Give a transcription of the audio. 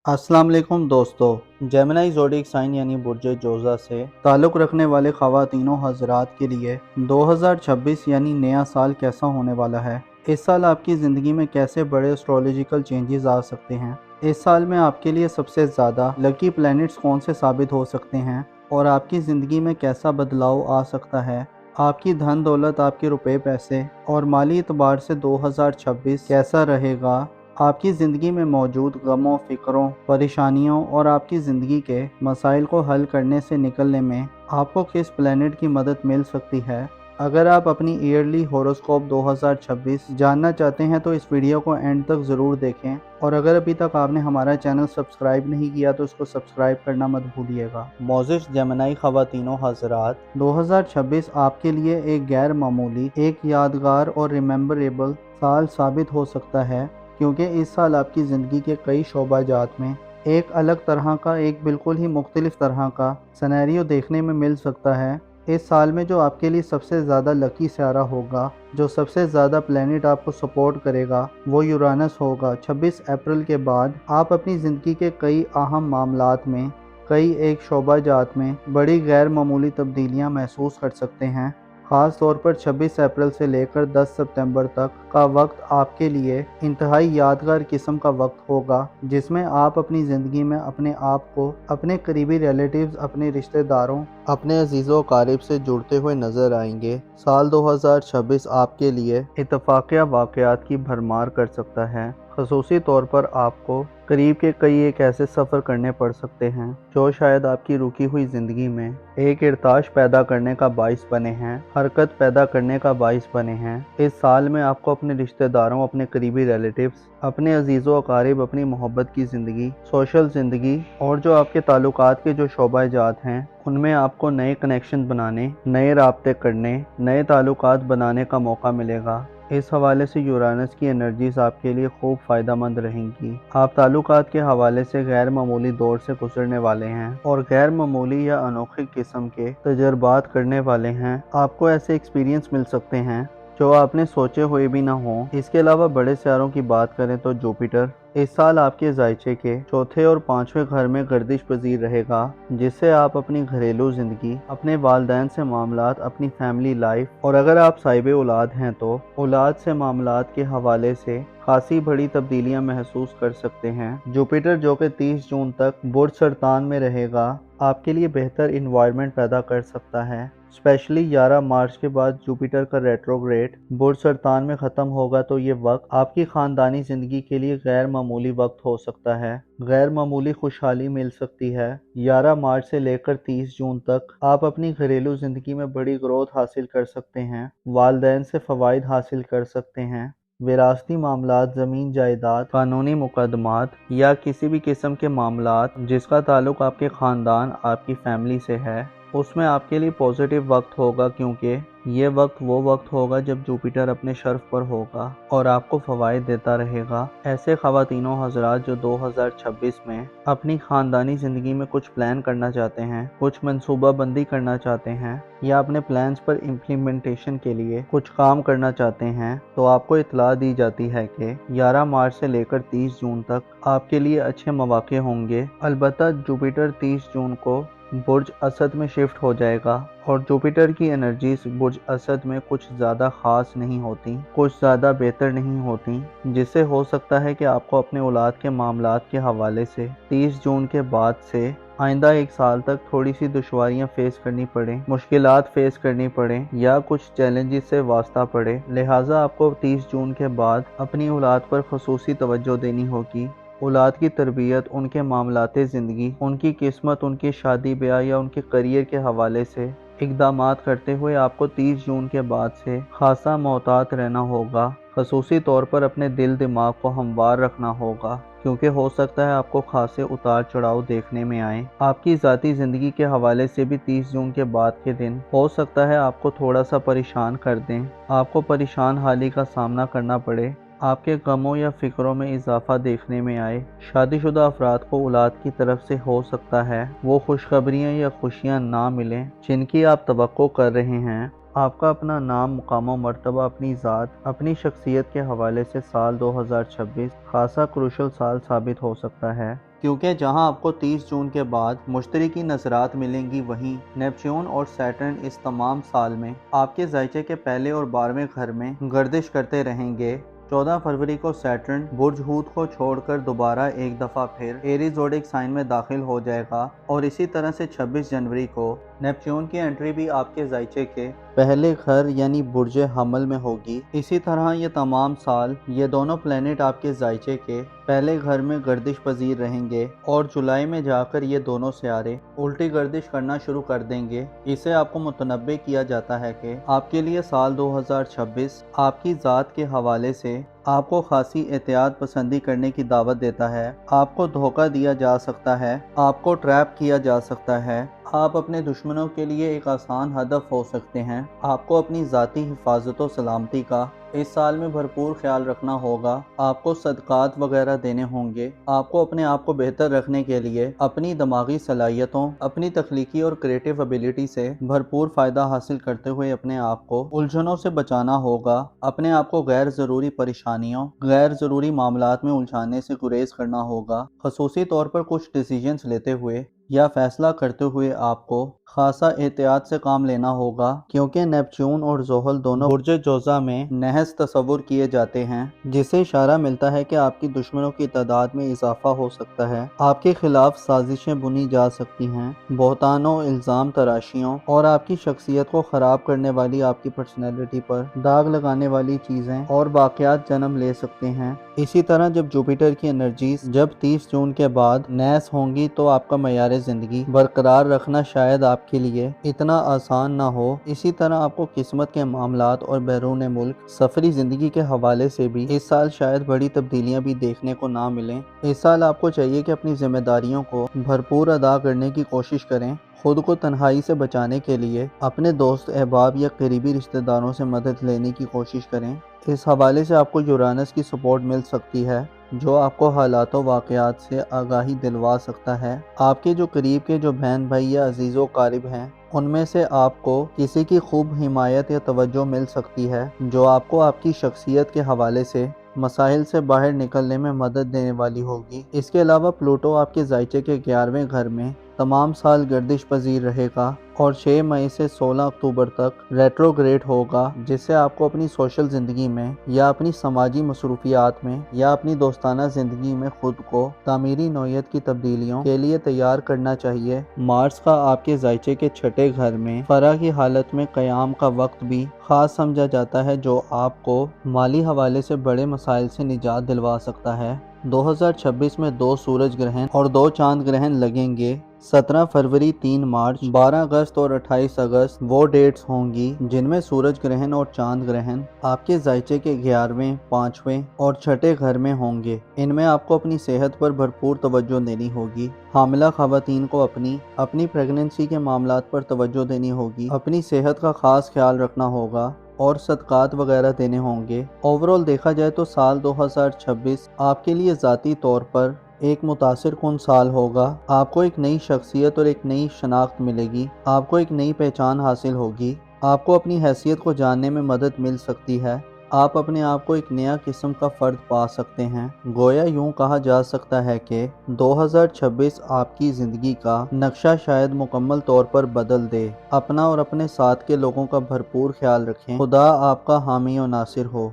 अस्सलाम वालेकुम दोस्तों। जेमिनी ज़ोडिएक साइन यानी बुर्ज जोज़ा से ताल्लुक़ रखने वाले ख़वातीनों हज़रात के लिए 2026 यानी नया साल कैसा होने वाला है। इस साल आपकी ज़िंदगी में कैसे बड़े एस्ट्रोलॉजिकल चेंजेस आ सकते हैं। इस साल में आपके लिए सबसे ज़्यादा लकी प्लैनेट्स कौन से साबित हो सकते हैं और आपकी ज़िंदगी में कैसा बदलाव आ सकता है। आपकी धन दौलत, आपके रुपए पैसे और माली एतबार से 2026 कैसा रहेगा। आपकी ज़िंदगी में मौजूद गमों, फ़िक्रों, परेशानियों और आपकी ज़िंदगी के मसाइल को हल करने से निकलने में आपको किस प्लैनेट की मदद मिल सकती है। अगर आप अपनी ईयरली हॉरोस्कोप 2026 जानना चाहते हैं तो इस वीडियो को एंड तक ज़रूर देखें, और अगर अभी तक आपने हमारा चैनल सब्सक्राइब नहीं किया तो इसको सब्सक्राइब करना मत भूलिएगा। मोज़िज़ जेमिनी ख़वातीनों हज़रात, 2026 आपके लिए एक गैर मामूली, एक यादगार और रिमेम्बरेबल साल साबित हो सकता है, क्योंकि इस साल आपकी ज़िंदगी के कई शोबाजात में एक अलग तरह का, एक बिल्कुल ही मुख्तलिफ तरह का सिनेरियो देखने में मिल सकता है। इस साल में जो आपके लिए सबसे ज़्यादा लकी सितारा होगा, जो सबसे ज़्यादा प्लैनेट आपको सपोर्ट करेगा, वो यूरानस होगा। 26 अप्रैल के बाद आप अपनी ज़िंदगी के कई अहम मामलात में, कई एक शोबाजात में बड़ी गैर मामूली तब्दीलियाँ महसूस कर सकते हैं। ख़ास तौर पर 26 अप्रैल से लेकर 10 सितंबर तक का वक्त आपके लिए इंतहाई यादगार किस्म का वक्त होगा, जिसमें आप अपनी ज़िंदगी में अपने आप को अपने करीबी रिलेटिव्स, अपने रिश्तेदारों, अपने अजीज़ों क़रीब से जुड़ते हुए नज़र आएंगे। साल 2026 आपके लिए इत्तफ़ाक़िया वाक़यात की भरमार कर सकता है। ख़ुसूसी तौर पर आपको करीब के कई एक ऐसे सफ़र करने पड़ सकते हैं जो शायद आपकी रुकी हुई ज़िंदगी में एक इर्ताश पैदा करने का बाइस बने हैं, हरकत पैदा करने का बाइस बने हैं। इस साल में आपको अपने रिश्तेदारों, अपने करीबी रिलेटिव्स, अपने अजीज़ों अकारिब, अपनी मोहब्बत की ज़िंदगी, सोशल ज़िंदगी और जो आपके ताल्लुकात के जो शोबाजात हैं, उनमें आपको नए कनेक्शन बनाने, नए राब्ते करने, नए ताल्लुकात बनाने का मौका मिलेगा। इस हवाले से यूरानस की एनर्जीज आपके लिए खूब फ़ायदेमंद रहेंगी। आप ताल्लुकात के हवाले से गैर मामूली दौर से गुजरने वाले हैं और गैर मामूली या अनोखी किस्म के तजर्बात करने वाले हैं। आपको ऐसे एक्सपीरियंस मिल सकते हैं जो आपने सोचे हुए भी ना हो। इसके अलावा बड़े सितारों की बात करें तो जुपिटर इस साल आपके ज़ायचे के चौथे और पांचवें घर में गर्दिश पजीर रहेगा, जिससे आप अपनी घरेलू ज़िंदगी, अपने वालिदैन से मामलात, अपनी फैमिली लाइफ और अगर आप साहिब औलाद हैं तो औलाद से मामलात के हवाले से खासी बड़ी तब्दीलियां महसूस कर सकते हैं। जुपिटर जो कि 30 जून तक बुर्ज सरतान में रहेगा, आपके लिए बेहतर इन्वायरमेंट पैदा कर सकता है। स्पेशली 11 मार्च के बाद जुपिटर का रेट्रोग्रेड बुर्ज सरतान में ख़त्म होगा तो ये वक्त आपकी ख़ानदानी ज़िंदगी के लिए गैर मामूली वक्त हो सकता है। गैर मामूली खुशहाली मिल सकती है। 11 मार्च से लेकर 30 जून तक आप अपनी घरेलू ज़िंदगी में बड़ी ग्रोथ हासिल कर सकते हैं, वालिदैन से फ़वाइद हासिल कर सकते हैं। विरासती मामलात, ज़मीन जायदाद, कानूनी मुकदमात या किसी भी किस्म के मामलात जिसका ताल्लुक़ आपके ख़ानदान, आपकी फैमिली से है, उसमें आपके लिए पॉजिटिव वक्त होगा, क्योंकि ये वक्त वो वक्त होगा जब जुपिटर अपने शर्फ पर होगा और आपको फ़वाइद देता रहेगा। ऐसे ख़वातीनों हज़रात जो 2026 में अपनी ख़ानदानी ज़िंदगी में कुछ प्लान करना चाहते हैं, कुछ मनसूबा बंदी करना चाहते हैं या अपने प्लान्स पर इम्प्लीमेंटेशन के लिए कुछ काम करना चाहते हैं, तो आपको इत्तला दी जाती है कि 11 मार्च से लेकर 30 जून तक आपके लिए अच्छे मौके होंगे। अलबत्ता जुपिटर 30 जून को बुर्ज असद में शिफ्ट हो जाएगा और जुपिटर की एनर्जीज बुर्ज असद में कुछ ज़्यादा ख़ास नहीं होती, कुछ ज़्यादा बेहतर नहीं होती, जिससे हो सकता है कि आपको अपने औलाद के मामलात के हवाले से 30 जून के बाद से आइंदा एक साल तक थोड़ी सी दुश्वारियाँ फेस करनी पड़े, मुश्किलात फेस करनी पड़े या कुछ चैलेंजेस से वास्ता पड़े। लिहाजा आपको 30 जून के बाद अपनी औलाद पर ख़ुसूसी तवज्जो देनी होगी। औलाद की तरबियत, उनके मामलाते ज़िंदगी, उनकी किस्मत, उनकी शादी ब्याह या उनके करियर के हवाले से इक़दामात करते हुए आपको 30 जून के बाद से खासा मोहतात रहना होगा। ख़ुसूसी तौर पर अपने दिल दिमाग को हमवार रखना होगा, क्योंकि हो सकता है आपको खासे उतार चढ़ाव देखने में आए। आपकी ज़ाती ज़िंदगी के हवाले से भी 30 जून के बाद के दिन हो सकता है आपको थोड़ा सा परेशान कर दें, आपको परेशान हाली का सामना करना पड़े, आपके गमों या फ़िक्रों में इजाफा देखने में आए। शादीशुदा अफराद को औलाद की तरफ से हो सकता है वो खुशखबरियाँ या खुशियाँ ना मिलें जिनकी आप तवक्को कर रहे हैं। आपका अपना नाम, मुकाम व मर्तबा, अपनी ज़ात, अपनी शख्सियत के हवाले से साल 2026 खासा क्रूशल साल साबित हो सकता है। کیونکہ جہاں آپ کو 30 جون کے بعد مشتری کی نظرات ملیں گی، وہیں نیپچون اور سیٹرن اس تمام سال میں آپ کے ذائچے کے پہلے اور 12ویں گھر میں گردش کرتے رہیں گے۔ 14 فروری کو سیٹرن برج ہوت کو چھوڑ کر دوبارہ ایک دفعہ پھر ایریز زوڈک سائن میں داخل ہو جائے گا، اور اسی طرح سے 26 جنوری کو نیپچون کی انٹری بھی آپ کے ذائچے کے پہلے گھر یعنی برج حمل میں ہوگی۔ اسی طرح یہ تمام سال یہ دونوں پلینٹ آپ کے ذائچے کے پہلے گھر میں گردش پذیر رہیں گے، اور جولائی میں جا کر یہ دونوں سیارے الٹی گردش کرنا شروع کر دیں گے۔ اسے آپ کو متنبع کیا جاتا ہے کہ آپ کے لیے سال 2026 آپ کی ذات کے حوالے سے آپ کو خاصی احتیاط پسندی کرنے کی دعوت دیتا ہے۔ آپ کو دھوکہ دیا جا سکتا ہے، آپ کو ٹریپ کیا جا سکتا ہے، آپ اپنے دشمنوں کے لیے ایک آسان ہدف ہو سکتے ہیں۔ آپ کو اپنی ذاتی حفاظت و سلامتی کا اس سال میں بھرپور خیال رکھنا ہوگا۔ آپ کو صدقات وغیرہ دینے ہوں گے۔ آپ کو اپنے آپ کو بہتر رکھنے کے لیے اپنی دماغی صلاحیتوں، اپنی تخلیقی اور کریٹو ابیلٹی سے بھرپور فائدہ حاصل کرتے ہوئے اپنے آپ کو الجھنوں سے بچانا ہوگا۔ اپنے آپ کو غیر ضروری پریشانیوں، غیر ضروری معاملات میں الجھانے سے گریز کرنا ہوگا۔ خصوصی طور پر کچھ ڈیسیژنز لیتے ہوئے یا فیصلہ کرتے ہوئے آپ کو خاصا احتیاط سے کام لینا ہوگا، کیونکہ نیپچون اور زحل دونوں برج جوزہ میں نحس تصور کیے جاتے ہیں، جس سے اشارہ ملتا ہے کہ آپ کی دشمنوں کی تعداد میں اضافہ ہو سکتا ہے۔ آپ کے خلاف سازشیں بنی جا سکتی ہیں، بہتانوں، الزام تراشیوں اور آپ کی شخصیت کو خراب کرنے والی آپ کی پرسنالٹی پر داغ لگانے والی چیزیں اور واقعات جنم لے سکتے ہیں۔ اسی طرح جب جوپیٹر کی انرجیز جب 30 جون کے بعد نحس ہوں گی تو آپ کا معیار زندگی برقرار رکھنا شاید آپ کے لیے اتنا آسان نہ ہو۔ اسی طرح آپ کو قسمت کے معاملات اور بیرون ملک سفری زندگی کے حوالے سے بھی اس سال شاید بڑی تبدیلیاں بھی دیکھنے کو نہ ملیں۔ اس سال آپ کو چاہیے کہ اپنی ذمہ داریوں کو بھرپور ادا کرنے کی کوشش کریں۔ خود کو تنہائی سے بچانے کے لیے اپنے دوست، احباب یا قریبی رشتہ داروں سے مدد لینے کی کوشش کریں۔ اس حوالے سے آپ کو یورانس کی سپورٹ مل سکتی ہے، جو آپ کو حالات و واقعات سے آگاہی دلوا سکتا ہے۔ آپ کے جو قریب کے جو بہن بھائی یا عزیز و قارب ہیں، ان میں سے آپ کو کسی کی خوب حمایت یا توجہ مل سکتی ہے، جو آپ کو آپ کی شخصیت کے حوالے سے مسائل سے باہر نکلنے میں مدد دینے والی ہوگی۔ اس کے علاوہ پلوٹو آپ کے ذائچے کے 11ویں گھر میں تمام سال گردش پذیر رہے گا اور 6 مئی سے 16 اکتوبر تک ریٹروگریڈ ہوگا، جس سے آپ کو اپنی سوشل زندگی میں یا اپنی سماجی مصروفیات میں یا اپنی دوستانہ زندگی میں خود کو تعمیری نوعیت کی تبدیلیوں کے لیے تیار کرنا چاہیے۔ مارس کا آپ کے ذائچے کے 6 گھر میں فرح کی حالت میں قیام کا وقت بھی خاص سمجھا جاتا ہے، جو آپ کو مالی حوالے سے بڑے مسائل سے نجات دلوا سکتا ہے۔ 2026 میں 2 سورج گرہن اور 2 چاند گرہن لگیں گے۔ 17 فروری، 3 مارچ، 12 اگست اور 28 اگست وہ ڈیٹس ہوں گی جن میں سورج گرہن اور چاند گرہن آپ کے ذائچے کے 11ویں، 5ویں اور 6 گھر میں ہوں گے۔ ان میں آپ کو اپنی صحت پر بھرپور توجہ دینی ہوگی۔ حاملہ خواتین کو اپنی پریگننسی کے معاملات پر توجہ دینی ہوگی، اپنی صحت کا خاص خیال رکھنا ہوگا اور صدقات وغیرہ دینے ہوں گے۔ اوورال دیکھا جائے تو سال 2026 آپ کے لیے ذاتی طور پر ایک متاثر کن سال ہوگا۔ آپ کو ایک نئی شخصیت اور ایک نئی شناخت ملے گی، آپ کو ایک نئی پہچان حاصل ہوگی، آپ کو اپنی حیثیت کو جاننے میں مدد مل سکتی ہے، آپ اپنے آپ کو ایک نیا قسم کا فرد پا سکتے ہیں۔ گویا یوں کہا جا سکتا ہے کہ 2026 آپ کی زندگی کا نقشہ شاید مکمل طور پر بدل دے۔ اپنا اور اپنے ساتھ کے لوگوں کا بھرپور خیال رکھیں۔ خدا آپ کا حامی و ناصر ہو۔